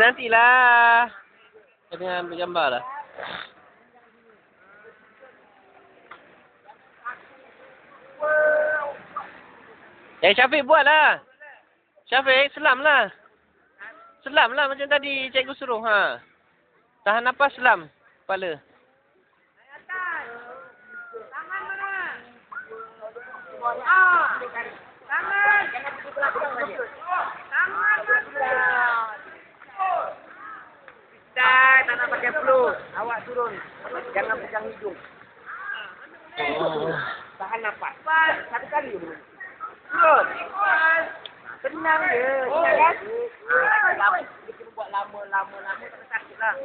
nantilah. Jangan ambil gambar lah. Syafiq buat lah. Syafiq, selam lah. Selam lah macam tadi cikgu suruh. Ha. Tahan nafas, selam. Kepala. Tangan mana? Tangan. Tangan mana? Tak nak pakai flow. Awak turun. Jangan pegang hidung. Tahan nafas. Satu kali dulu. Turun. Tenang je. Tenang kan? Kita buat lama tak sakit lah.